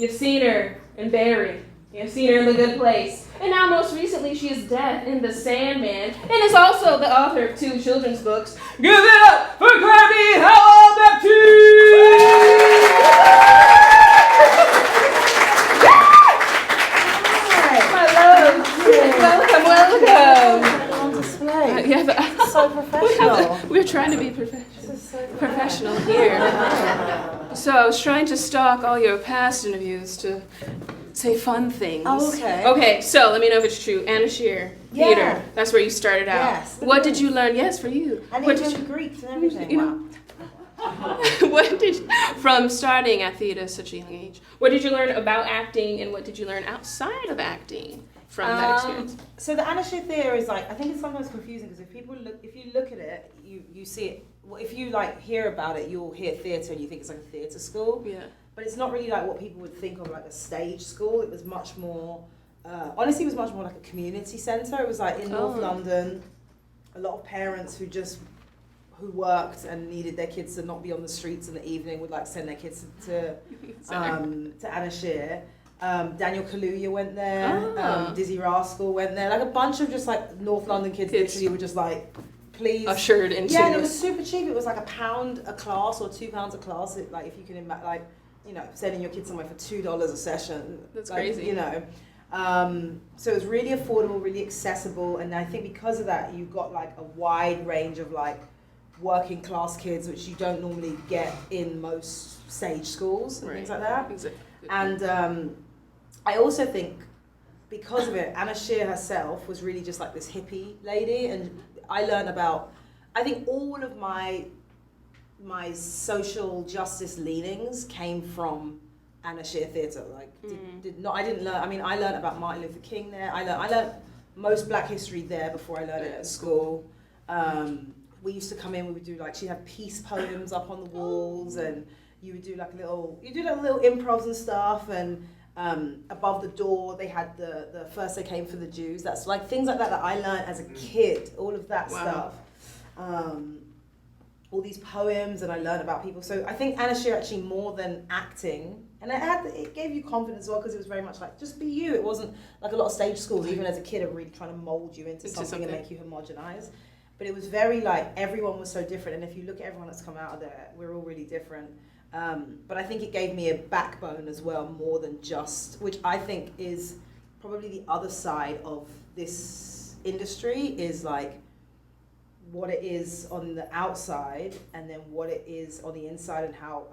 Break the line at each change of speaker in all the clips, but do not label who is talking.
You've seen her in Barry. You've seen her in The Good Place. And now most recently she is Death in The Sandman and is also the author of 2 children's books. Give it up for Kirby Howell-Baptiste! Welcome.
On display.
Yeah,
So professional.
We're trying to be professional here. So I was trying to stalk all your past interviews to say fun things.
Oh, okay.
Okay, so let me know if it's true. Anna Scher, theater.
Yeah.
That's where you started out.
Yes.
What did you learn? Yes, for you.
And
What
even
did you,
Greeks and everything.
you know, what did from starting at theater at such a young age? What did you learn about acting, and what did you learn outside of acting from that experience?
So the Anna Scher theatre is like, I think it's sometimes confusing because if you look at it, you see it. Well, if you like hear about it, you'll hear theatre and you think it's like a theatre school.
Yeah.
But it's not really like what people would think of like a stage school. It was much more, honestly, it was much more like a community centre. It was like in North London, a lot of parents who worked and needed their kids to not be on the streets in the evening would like send their kids to Anna Scher. Daniel Kaluuya went there, Dizzy Rascal went there, like a bunch of just like North London kids literally were just like, please.
Ushered into.
Yeah, and it was super cheap. It was like £1 a class or £2 a class. Like if you can imagine, like, you know, sending your kids somewhere for $2 a session.
That's
like,
crazy.
You know, so it was really affordable, really accessible, and I think because of that, you got like a wide range of like working class kids, which you don't normally get in most stage schools and things like that.
Exactly.
And I also think because of it, Anna Scher herself was really just like this hippie lady, and I learned about, I think all of my social justice leanings came from Anna Scher Theatre. Like, I didn't learn. I mean, I learned about Martin Luther King there. I learned most Black history there before I learned it at school. We used to come in. We would do like, she'd have peace poems up on the walls, and you would do like little improvs and stuff. And above the door, they had the first they came for the Jews. That's like things like that I learned as a kid. All of that stuff. All these poems, and I learned about people. So I think Anna Scher actually more than acting, and it gave you confidence as well, because it was very much like, just be you. It wasn't like a lot of stage schools, even as a kid, are really trying to mold you into something and make you homogenize. But it was very like, everyone was so different, and if you look at everyone that's come out of there, we're all really different. But I think it gave me a backbone as well, more than just, which I think is probably the other side of this industry, is like what it is on the outside and then what it is on the inside, and how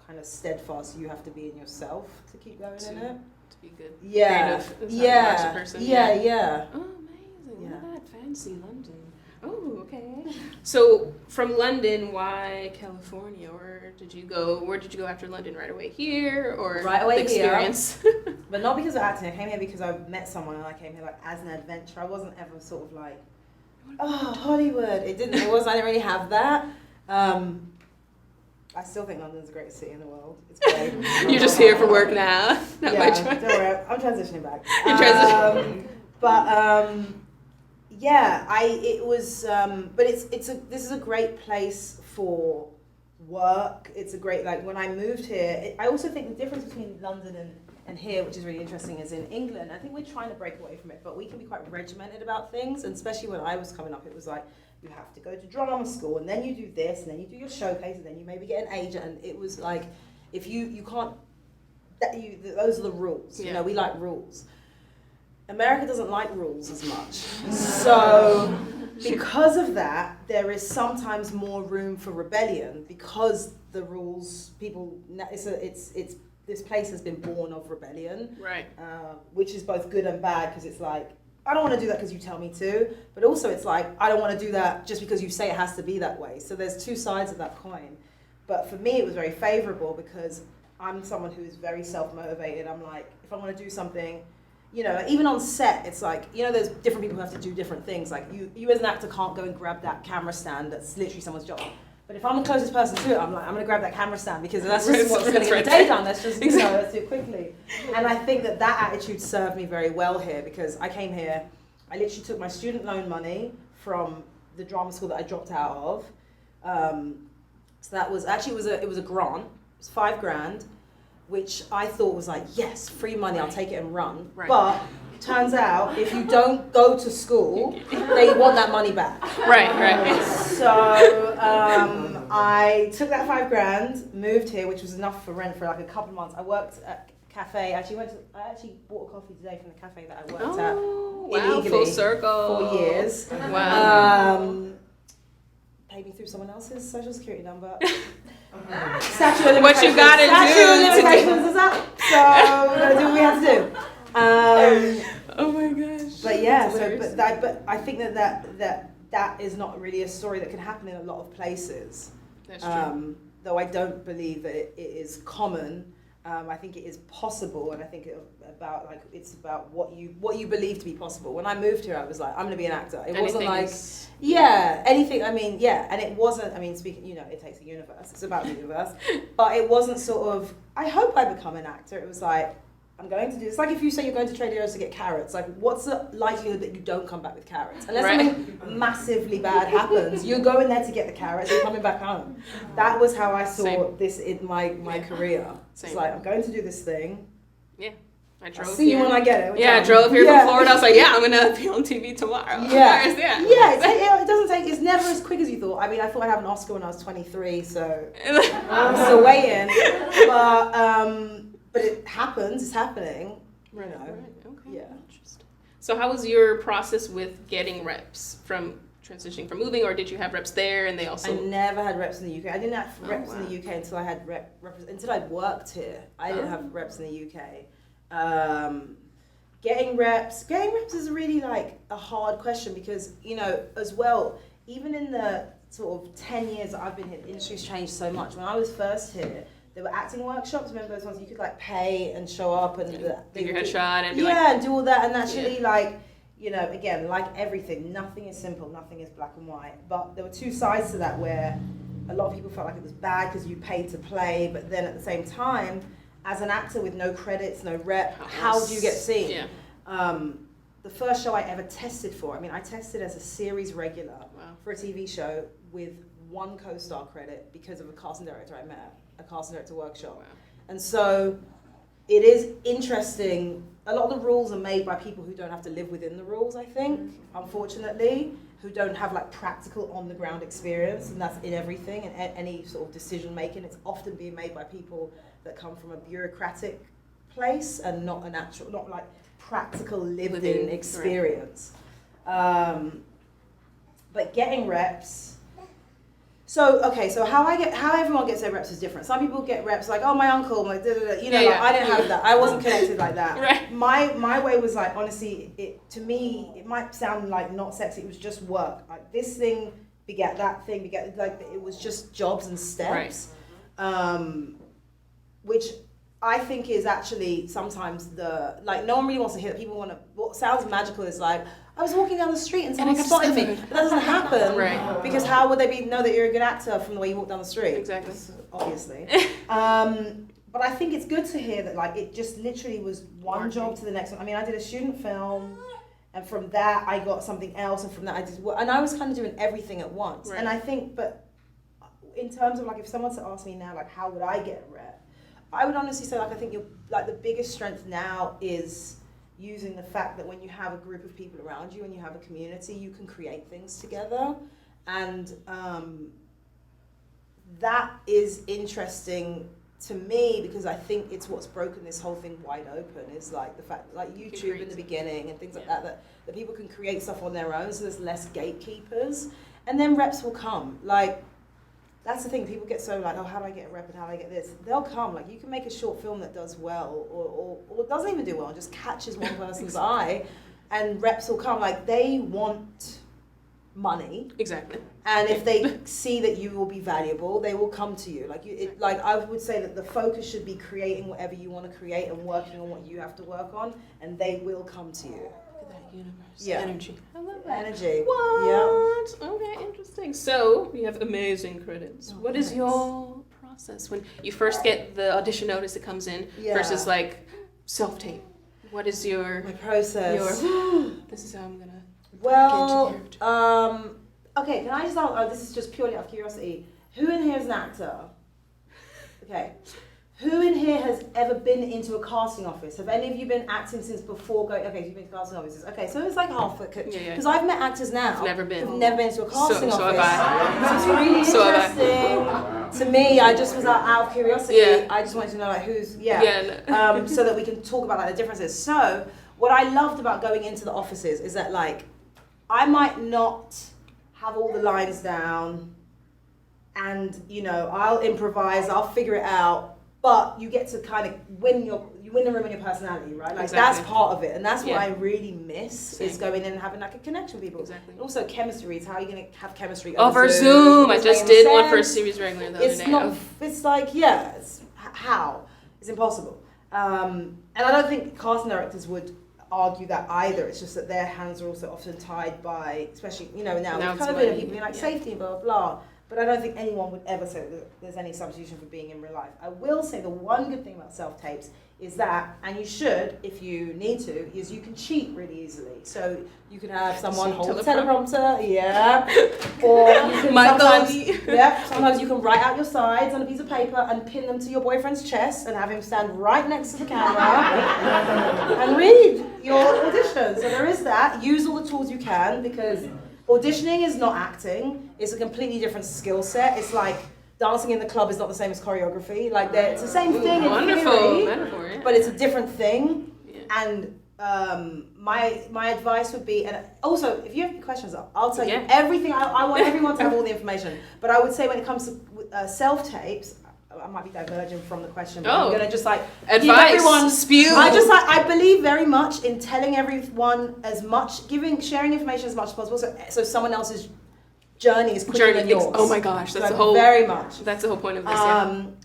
kind of steadfast you have to be in yourself to keep going in it.
To be good.
Yeah.
Creative.
Yeah.
Person.
Yeah.
Oh, amazing.
Yeah.
Look at that fancy London. Oh, okay. So from London, why California? Where did you go after London? Right away here, or
right away
the experience?
Here. But not because of acting. I came here because I met someone, and I came here like as an adventure. I wasn't ever sort of like, oh, Hollywood. I didn't really have that. I still think London's the greatest city in the world. It's great.
You're just here for work now. Not by choice.
Don't worry. I'm transitioning back.
You're transitioning.
Yeah, this is a great place for work. It's a great, like, when I moved here, I also think the difference between London and here, which is really interesting, is in England, I think we're trying to break away from it, but we can be quite regimented about things, and especially when I was coming up, it was like, you have to go to drama school, and then you do this, and then you do your showcase, and then you maybe get an agent, and it was like, if you can't, those are the rules, you know, we like rules. America doesn't like rules as much. So because of that, there is sometimes more room for rebellion, because the rules, this place has been born of rebellion.
Right.
Which is both good and bad, because it's like, I don't want to do that because you tell me to, but also it's like, I don't want to do that just because you say it has to be that way. So there's two sides of that coin. But for me, it was very favorable, because I'm someone who is very self-motivated. I'm like, if I want to do something, you know, even on set, it's like, you know, there's different people who have to do different things. Like you as an actor can't go and grab that camera stand. That's literally someone's job. But if I'm the closest person to it, I'm like, I'm going to grab that camera stand, because that's just what's going to get the day done. Let's just, let's do it quickly. And I think that attitude served me very well here, because I came here, I literally took my student loan money from the drama school that I dropped out of. So that was, actually it was a grant. It was $5,000. which I thought was like, yes, free money, I'll take it and run.
Right.
But turns out, if you don't go to school, they want that money back.
Right.
So I took that $5,000, moved here, which was enough for rent for like a couple of months. I worked at a cafe. I actually bought a coffee today from the cafe that I worked at illegally
full circle.
for years.
Wow.
Paid me through someone else's social security number.
What you gotta do?
Limitations is up, so we gotta do what we have to do.
Oh my gosh.
But yeah, but I think that is not really a story that can happen in a lot of places.
That's true.
Though I don't believe that it is common. I think it is possible, and I think it's about what you believe to be possible. When I moved here, I was like, I'm gonna be an actor. It wasn't like anything. I mean, and it wasn't. I mean, speaking, it takes a universe. It's about the universe, but it wasn't sort of. I hope I become an actor. It was like, I'm going to do. It's like if you say you're going to Trader Joe's to get carrots. Like, what's the likelihood that you don't come back with carrots? Unless something massively bad happens, you're going there to get the carrots. You're coming back home. That was how I saw this in my career. It's like, I'm going to do this thing.
Yeah. I drove
I'll see you when I get it.
I drove here from Florida. I was like, I'm gonna be on TV tomorrow.
It doesn't take. It's never as quick as you thought. I mean, I thought I'd have an Oscar when I was 23, so I'm still waiting. But it happens. It's happening.
Right. Okay.
Yeah.
Interesting. So, how was your process with getting reps from transitioning from moving, or did you have reps there and they also?
I never had reps in the UK. I didn't have reps in the UK until I had until I worked here. I didn't have reps in the UK. Getting reps is really like a hard question because as well, even in the sort of 10 years that I've been here, the industry's changed so much. When I was first here, there were acting workshops. Remember those ones you could like pay and show up and
do your headshot and be
and do all that. And actually, again, like everything, nothing is simple, nothing is black and white. But there were two sides to that where a lot of people felt like it was bad because you paid to play, but then at the same time, as an actor with no credits, no rep, how do you get seen?
Yeah.
The first show I ever tested for, I tested as a series regular for a TV show with one co-star credit because of a casting director I met, a casting director workshop. Wow. And so it is interesting. A lot of the rules are made by people who don't have to live within the rules, I think, unfortunately, who don't have like practical on the ground experience, and that's in everything and any sort of decision making. It's often being made by people that come from a bureaucratic place and not like practical lived in experience. Right. But getting reps. So how everyone gets their reps is different. Some people get reps like, oh, my uncle, like, I didn't have that. I wasn't connected like that.
Right.
My way was like, honestly, to me, it might sound like not sexy. It was just work. Like this thing begat that thing begat, like it was just jobs and steps. Right. Which I think is actually sometimes no one really wants to hear that. People want to, what sounds magical is like, I was walking down the street and someone spotted me. But that doesn't happen.
Right.
Because how would they know that you're a good actor from the way you walk down the street?
Exactly.
Obviously. But I think it's good to hear that like it just literally was one job to the next one. I mean, I did a student film, and from that I got something else, and from that I did, and I was kind of doing everything at once. Right. And I think, but in terms of like, if someone to ask me now, like, how would I get a rep? I would honestly say, like, I think the biggest strength now is using the fact that when you have a group of people around you and you have a community, you can create things together. And that is interesting to me because I think it's what's broken this whole thing wide open is like the fact that like YouTube in the beginning and things like that people can create stuff on their own, so there's less gatekeepers. And then reps will come. Like, that's the thing, people get so like, oh, how do I get a rep and how do I get this? They'll come, like you can make a short film that does well or doesn't even do well, and just catches one person's eye, and reps will come. Like, they want money.
Exactly.
And if they see that you will be valuable, they will come to you. Like I would say that the focus should be creating whatever you want to create and working on what you have to work on, and they will come to you.
Universe energy. I love that.
Energy.
What? Yeah. Okay, interesting. So you have amazing credits. What is your process when you first get the audition notice that comes in versus like Selftape? What is your
process?
This is how I'm gonna.
Well, okay. Can I just ask? This is just purely out of curiosity. Who in here is an actor? Okay. who in here has ever been into a casting office? Have any of you been acting since before going? Okay, so you've been to casting offices. Okay, so it's like half the because I've met actors now who've never been to a casting office. So have I. So it's really interesting to me. I just was out of curiosity. Yeah. I just wanted to know like who's so that we can talk about like the differences. So what I loved about going into the offices is that like I might not have all the lines down, and you know I'll improvise, I'll figure it out. But you get to kind of win the room in your personality, right? Like that's part of it, and that's what I really miss is going in and having like a connection with people. Exactly. And also chemistry reads. How are you going to have chemistry?
Over Zoom. I just did one for a series regular the other day.
It's like it's how it's impossible. And I don't think casting directors would argue that either. It's just that their hands are also often tied by, especially now with COVID, people being like safety and blah blah blah. But I don't think anyone would ever say that there's any substitution for being in real life. I will say the one good thing about self-tapes is that, and you should, if you need to, is you can cheat really easily. So you can have someone hold the teleprompter, or you can sometimes you can write out your sides on a piece of paper and pin them to your boyfriend's chest and have him stand right next to the camera and read your audition. So there is that. Use all the tools you can, because auditioning is not acting. It's a completely different skill set. It's like dancing in the club is not the same as choreography. Like it's the same thing in theory, but it's a different thing. Yeah. And my advice would be, and also if you have any questions, I'll tell you everything. I want everyone to have all the information. But I would say when it comes to self-tapes, I might be diverging from the question, but I'm going to just like
advice,
give everyone
spew.
I believe very much in telling everyone as much, sharing information as much as possible, so someone else's journey is quicker than yours.
Oh my gosh, that's
so
the whole
very much.
That's the whole point of this.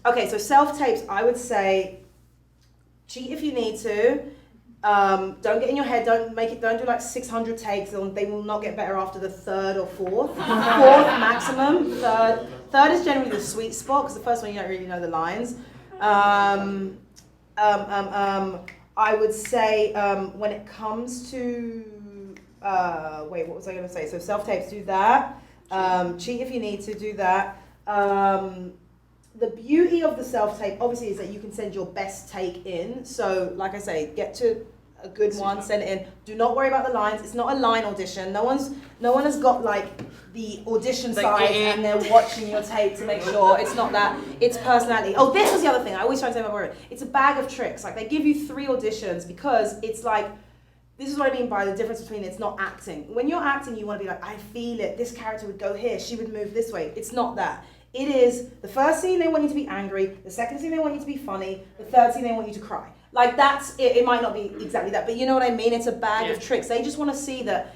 Okay, so self-tapes, I would say cheat if you need to. Don't get in your head. Don't do like 600 takes. They will not get better after the third or fourth. Fourth maximum. Third is generally the sweet spot, because the first one you don't really know the lines. I would say when it comes to what was I going to say? So self-tapes, do that. Cheat if you need to, do that. The beauty of the self-tape, obviously, is that you can send your best take in. So, like I say, get to a good one, send it in. Do not worry about the lines. It's not a line audition. No one has got like the audition side and they're watching your tape to make sure. It's not that. It's personality. Oh, this was the other thing. I always try to say my word. It's a bag of tricks. Like they give you 3 auditions because it's like, this is what I mean by the difference between it's not acting. When you're acting, you want to be like, I feel it. This character would go here. She would move this way. It's not that. It is the first scene they want you to be angry, the second scene they want you to be funny, the third scene they want you to cry. Like that's it. It might not be exactly that, but you know what I mean? It's a bag of tricks. They just want to see that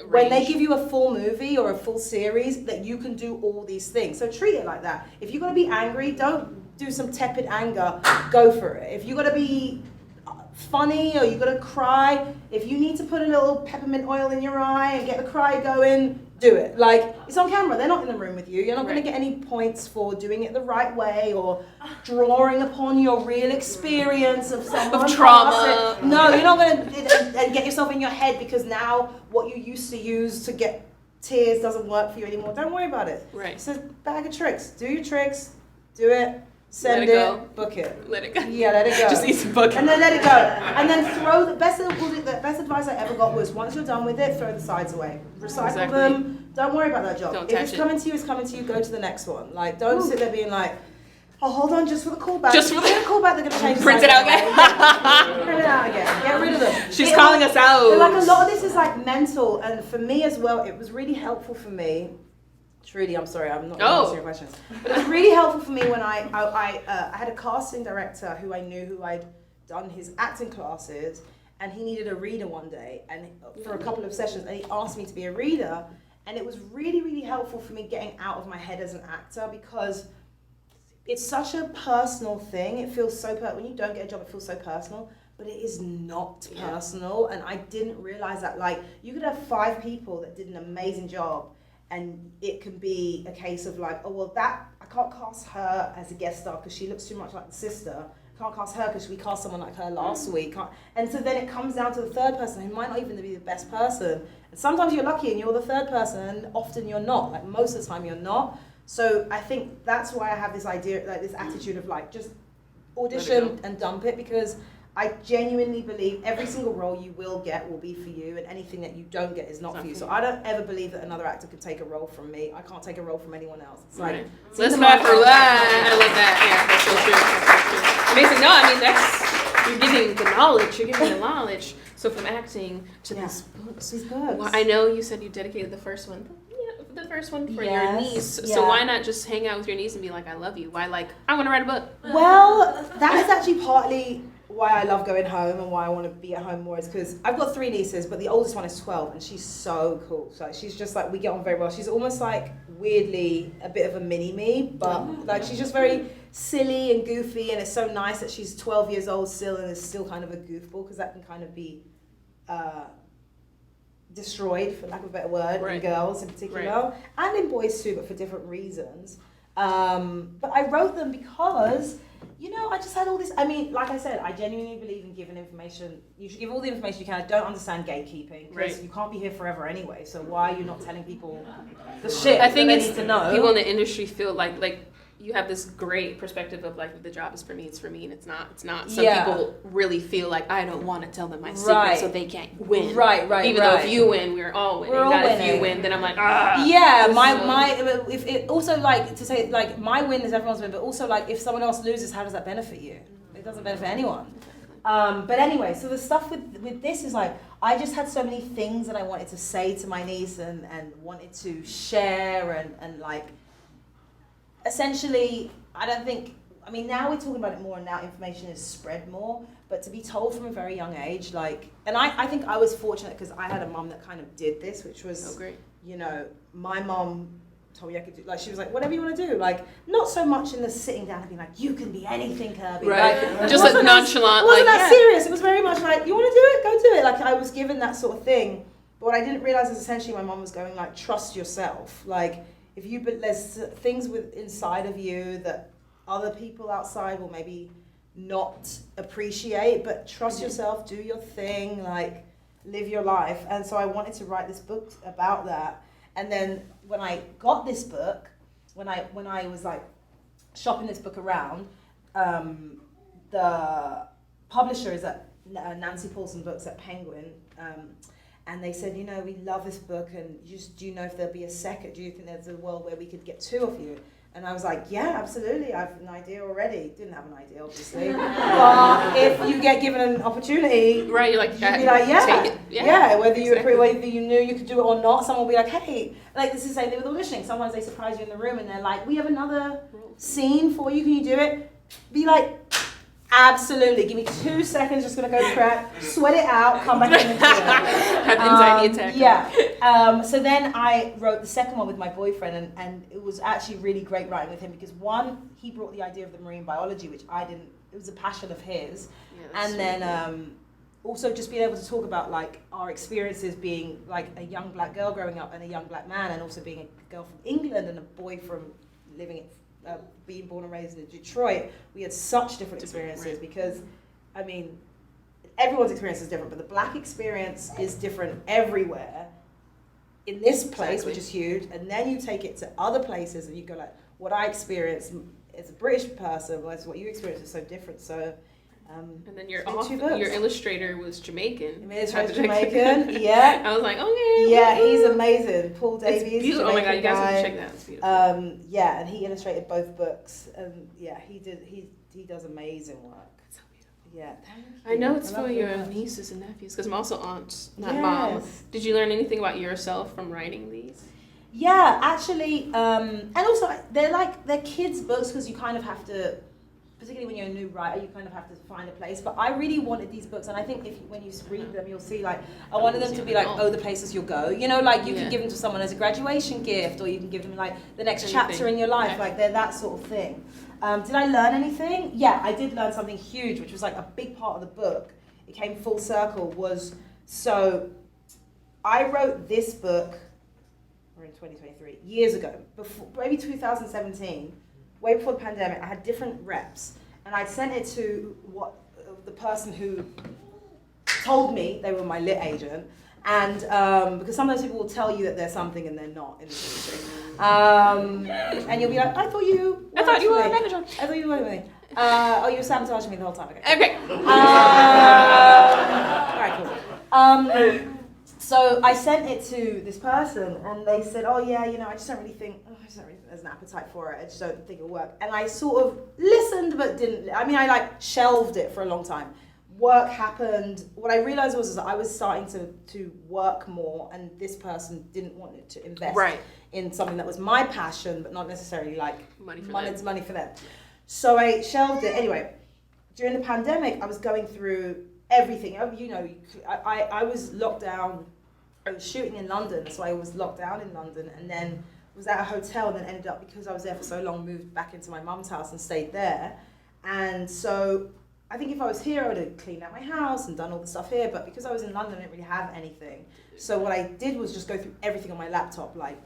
when they give you a full movie or a full series, that you can do all these things. So treat it like that. If you're going to be angry, don't do some tepid anger. Go for it. If you're going to be funny or you're going to cry, if you need to put a little peppermint oil in your eye and get the cry going, do it. Like, it's on camera. They're not in the room with you. You're not going to get any points for doing it the right way or drawing upon your real experience of someone.
Of trauma.
No, you're not going to and get yourself in your head because now what you used to use to get tears doesn't work for you anymore. Don't worry about it.
Right.
It's a bag of tricks. Do your tricks. Do it. Send it, book it.
Let it go.
Yeah, let it go.
Just need to book it.
And then let it go. And then throw the best advice I ever got was once you're done with it, throw the sides away. Recycle them. Don't worry about that job.
Don't
if it's coming to you, it's coming to you. Go to the next one. Like, don't sit there being like, oh, hold on, just for the callback.
Just for the
callback, they're going to change the
print it out again.
Print it out again. Get rid of them.
She's calling us out.
But like a lot of this is like mental, and for me as well, it was really helpful for me. Trudy, I'm sorry, I'm not answering your questions. But it was really helpful for me when I had a casting director who I knew, who I'd done his acting classes, and he needed a reader one day, and for a couple of sessions, and he asked me to be a reader, and it was really, really helpful for me getting out of my head as an actor, because it's such a personal thing. It feels so when you don't get a job, it feels so personal, but it is not personal, and I didn't realize that. Like, you could have 5 people that did an amazing job, and it can be a case of like, oh, well, I can't cast her as a guest star because she looks too much like the sister. I can't cast her because we cast someone like her last week. And so then it comes down to the third person who might not even be the best person. And sometimes you're lucky and you're the third person, and often you're not. Like most of the time you're not. So I think that's why I have this idea, like this attitude of like, just audition and dump it, because I genuinely believe every single role you will get will be for you, and anything that you don't get is not for you. So I don't ever believe that another actor could take a role from me. I can't take a role from anyone else. It's like,
let's clap for that. I love that. Yeah, that's so true. Amazing. No, I mean, you're giving the knowledge. You're giving the knowledge. So from acting to these books.
These books.
Well, I know you said you dedicated the first one. The first one for your niece.
Yeah.
So why not just hang out with your niece and be like, I love you? Why I want to write a book?
Well, that is actually partly why I love going home and why I want to be at home more, is because I've got 3 nieces, but the oldest one is 12 and she's so cool. So she's just like, we get on very well. She's almost like weirdly a bit of a mini me, but like she's just very silly and goofy, and it's so nice that she's 12 years old still and is still kind of a goofball, because that can kind of be destroyed, for lack of a better word, in girls in particular, and in boys too, but for different reasons. But I wrote them because, you know, I just had all this, I mean, like I said, I genuinely believe in giving information. You should give all the information you can. I don't understand gatekeeping, because you can't be here forever anyway, so why are you not telling people the shit
I think
that
it's
they need to know?
People in the industry feel like you have this great perspective of like, the job is for me, it's for me, and it's not. Some people really feel like, I don't want to tell them my secret, so they can't win. Even though if you win, we're all winning. If you win, then I'm like,
Yeah, if it also, like, to say, like, my win is everyone's win, but also, like, if someone else loses, how does that benefit you? It doesn't benefit anyone. But anyway, so the stuff with this is like, I just had so many things that I wanted to say to my niece and wanted to share and like, essentially, I don't think, I mean, now we're talking about it more and now information is spread more, but to be told from a very young age, like, and I think I was fortunate because I had a mum that kind of did this, which was, you know, my mum told me I could do, like, she was like, whatever you want to do, like, not so much in the sitting down and being like, you can be anything, Kirby. Like,
just like nonchalant.
It wasn't that serious. It was very much like, you want to do it? Go do it. Like, I was given that sort of thing. But what I didn't realize is essentially my mum was going like, trust yourself. Like, if you, but there's things inside of you that other people outside will maybe not appreciate, but trust yourself, do your thing, like, live your life. And so I wanted to write this book about that. And then when I got this book, when I was like shopping this book around, the publisher is at Nancy Paulson Books at Penguin, and they said, you know, we love this book, and do you know if there'll be a second? Do you think there's a world where we could get 2 of you? And I was like, yeah, absolutely. I have an idea already. Didn't have an idea, obviously. But if you get given an opportunity,
you're like,
you'd be like,
take it.
Whether you knew you could do it or not, someone will be like, hey, like, this is the same thing with auditioning. Sometimes they surprise you in the room and they're like, we have another scene for you. Can you do it? Be like, absolutely. Give me 2 seconds. Just gonna go prep, sweat it out, come back in and do it.
Have anxiety attack.
Yeah. So then I wrote the second one with my boyfriend, and it was actually really great writing with him because one, he brought the idea of the marine biology, which I didn't. It was a passion of his, and then also just being able to talk about like our experiences being like a young black girl growing up and a young black man, and also being a girl from England and a boy from living in. Being born and raised in Detroit, we had such different experiences because, I mean, everyone's experience is different, but the black experience is different everywhere in this place, which is huge, and then you take it to other places and you go like, what I experienced as a British person versus what you experienced is so different. So,
and then your illustrator was Jamaican.
Jamaican, yeah.
I was like, okay.
Yeah, he's amazing. Paul Davies.
Jamaican oh my god, you guys have to check that. It's beautiful.
Yeah, and he illustrated both books, and yeah, he does amazing work.
So beautiful.
Yeah,
I know it's for your nieces and nephews because I'm also aunt, not mom. Did you learn anything about yourself from writing these?
Yeah, actually, and also they're kids' books because you kind of have to. Particularly when you're a new writer, you kind of have to find a place. But I really wanted these books, and I think when you read them, you'll see, like, I wanted them to be like, oh, the places you'll go. You know, like, you can give them to someone as a graduation gift, or you can give them, like, the next chapter in your life. Like, they're that sort of thing. Did I learn anything? Yeah, I did learn something huge, which was, like, a big part of the book. It came full circle, so I wrote this book, we're in 2023, years ago, before, maybe 2017, way before the pandemic. I had different reps, and I'd sent it to the person who told me they were my lit agent, and because sometimes people will tell you that they're something and they're not in the industry, and you'll be like, I thought you were a manager. I thought you were with me. Oh, you were sabotaging me the whole time.
Okay.
All right, cool. So I sent it to this person, and they said, "Oh yeah, I just don't really think there's an appetite for it. I just don't think it'll work." And I sort of listened, but didn't. I mean, I shelved it for a long time. Work happened. What I realized was that I was starting to work more, and this person didn't want it to invest in something that was my passion, but not necessarily money for them. So I shelved it. Anyway, during the pandemic, I was going through everything. I was locked down. I was shooting in London, so I was locked down in London, and then was at a hotel, and then ended up, because I was there for so long, moved back into my mum's house and stayed there. And so I think if I was here, I would have cleaned out my house and done all the stuff here, but because I was in London, I didn't really have anything. So what I did was just go through everything on my laptop, like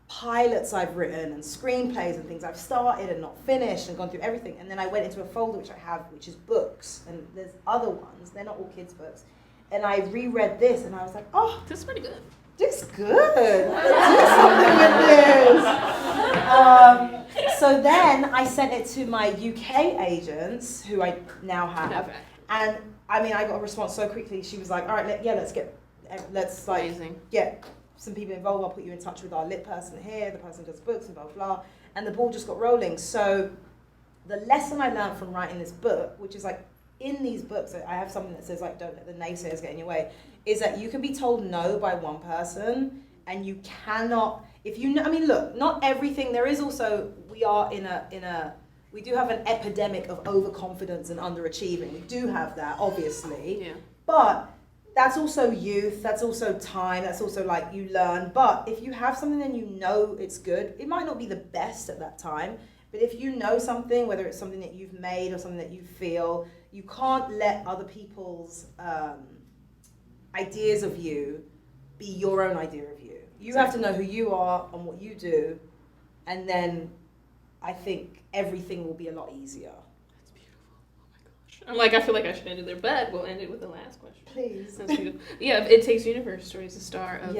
pilots I've written and screenplays and things I've started and not finished, and gone through everything. And then I went into a folder which I have, which is books, and there's other ones, they're not all kids' books. And I reread this, and I was like, oh,
this is pretty good.
This is good. Do something with this. So then I sent it to my UK agents, who I now have, and I mean, I got a response so quickly. She was like, all right, let's get some people involved. I'll put you in touch with our lit person here, the person who does books, and blah, blah. And the ball just got rolling. So the lesson I learned from writing this book, which is in these books, I have something that says don't let the naysayers get in your way, is that you can be told no by one person, and you cannot, look, not everything, there is also, we do have an epidemic of overconfidence and underachieving. We do have that, obviously. Yeah. But that's also youth, that's also time, that's also you learn. But if you have something and you know it's good, it might not be the best at that time, but if you know something, whether it's something that you've made or something that you feel, you can't let other people's ideas of you be your own idea of you. You have to know who you are and what you do, and then I think everything will be a lot easier.
That's beautiful. Oh my gosh. I feel like I should end it there, but we'll end it with the last question.
Please.
That's beautiful. Yeah, It Takes Universe Stories, a star of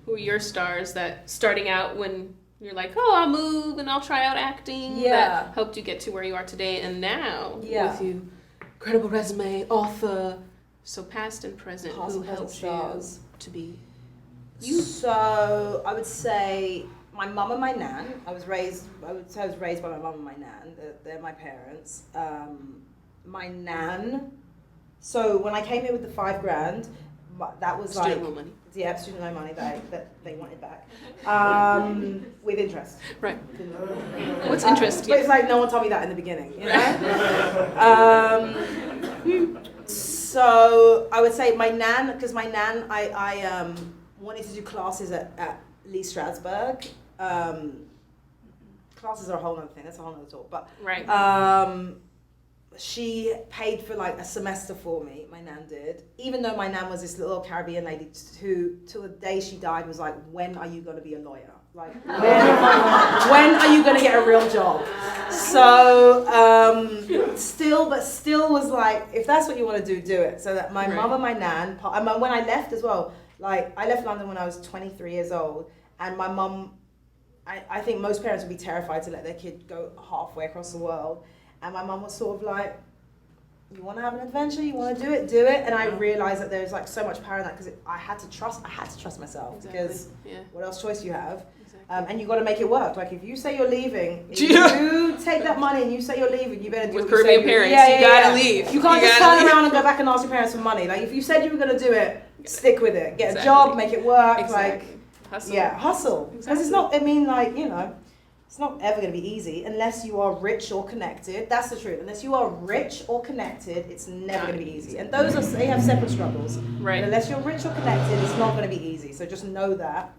who are your stars that starting out when you're like, oh, I'll move and I'll try out acting, that helped you get to where you are today, and now with you, incredible resume, author, so past and present, who helped you to be you?
So I would say my mum and my nan. I was raised by my mum and my nan. They're my parents. My nan. So when I came here with the $5,000, that was
student loan money.
Yeah, student loan money that they wanted back, with interest.
Right. What's interest?
But it's no one told me that in the beginning, So I would say my nan, because my nan, I wanted to do classes at Lee Strasberg. Classes are a whole other thing. That's a whole other talk. But she paid for a semester for me. My nan did. Even though my nan was this little Caribbean lady who, till the day she died, was like, when are you going to be a lawyer? When are you going to get a real job? So still was if that's what you want to do it. So that my mum and my nan, when I left as well, I left London when I was 23 years old, and my mum, I think most parents would be terrified to let their kid go halfway across the world. And my mum was sort of you want to have an adventure, you want to do it. And I realized that there's so much power in that, because I had to trust myself, because what else choice do you have? And you got to make it work. If you say you're leaving, if you take that money and you say you're leaving, you better do
with
what
Caribbean parents. You gotta leave.
You can't just turn around and go back and ask your parents for money. If you said you were going to do it, stick with it. Get a job, make it work.
Hustle.
Yeah, hustle. Because it's not. It's not ever going to be easy unless you are rich or connected. That's the truth. Unless you are rich or connected, it's never going to be easy. And they have separate struggles. Right. But unless you're rich or connected, it's not going to be easy. So just know that.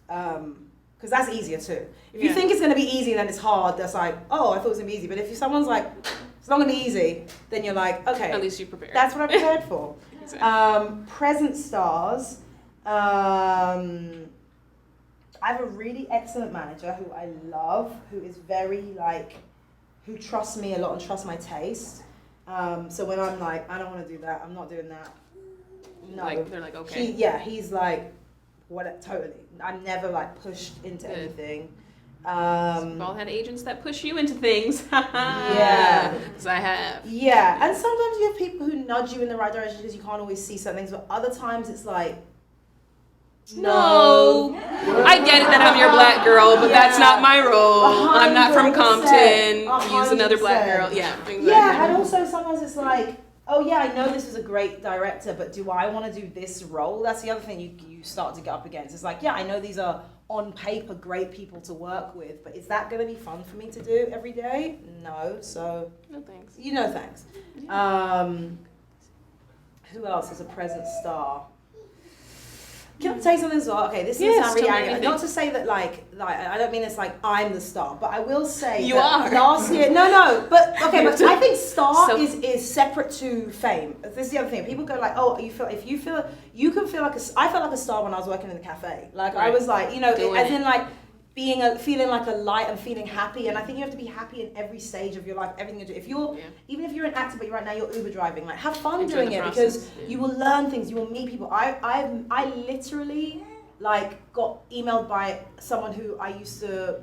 Because that's easier too. If you think it's going to be easy, then it's hard. That's oh, I thought it was going to be easy. But if someone's it's not going to be easy, then you're okay.
At least you prepared.
That's what I prepared for. Exactly. Present stars. I have a really excellent manager who I love, who is very who trusts me a lot and trusts my taste. So when I'm I don't want to do that, I'm not doing that. No.
They're okay.
He's what, totally. I'm never pushed into anything.
We've all had agents that push you into things.
Yeah.
Because I have.
Yeah, and sometimes you have people who nudge you in the right direction because you can't always see certain things, but other times it's like,
no. I get it that I'm your black girl, but that's not my role. I'm not from Compton.
100%.
Use another black girl. Yeah, exactly.
Yeah, and also sometimes it's like, oh yeah, I know this is a great director, but do I want to do this role? That's the other thing you start to get up against. It's like, yeah, I know these are on paper great people to work with, but is that going to be fun for me to do every day? No, so
no thanks.
Thanks. Who else is a present star? Can I tell you something as well? Okay, this is sound really arrogant. Not to say that like I don't mean it's like I'm the star, but I will say
you are.
Last year, but okay, but I think star is separate to fame. This is the other thing. People go like, oh, you can feel like I felt like a star when I was working in the cafe. Like I was like, in like feeling like a light and feeling happy, and I think you have to be happy in every stage of your life, everything you do. Even if you're an actor, but right now you're Uber driving, like have fun doing it because you will learn things, you will meet people. I literally like got emailed by someone who I used to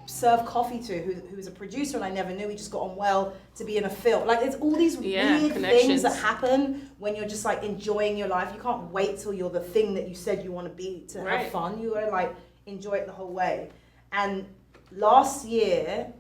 serve coffee to, who was a producer, and I never knew. We just got on well to be in a film. Like it's all these weird things that happen when you're just like enjoying your life. You can't wait till you're the thing that you said you want to be to have fun. You gotta like enjoy it the whole way. And last year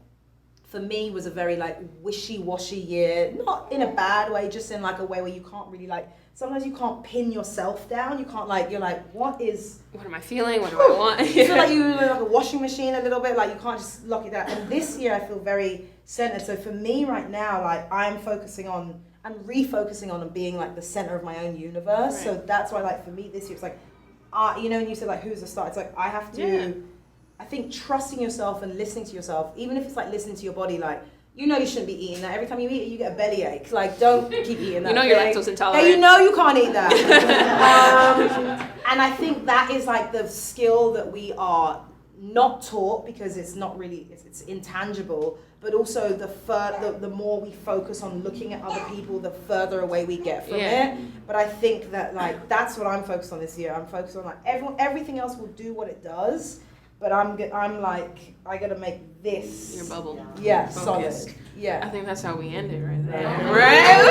for me was a very like wishy-washy year, not in a bad way, just in like a way where you can't really like, sometimes you can't pin yourself down. You can't like, you're like, what am I feeling? What do I want? You feel like you're like a washing machine a little bit, like you can't just lock it down. And this year I feel very centered. So for me right now, like I'm refocusing on and being like the center of my own universe. Right. So that's why like for me this year it's like, and you said like who's the star, it's like I have to I think trusting yourself and listening to yourself, even if it's like listening to your body, like you shouldn't be eating that. Every time you eat it you get a bellyache, like don't keep eating that.
You're lactose intolerant.
Yeah, you can't eat that. And I think that is like the skill that we are not taught because it's not really, it's intangible, but also the more we focus on looking at other people, the further away we get from it. But I think that like that's what I'm focused on this year. I'm focused on like everything else will do what it does, but I'm like I gotta make this
your bubble.
Yeah, solid. Yeah.
I think that's how we end it right there. Right?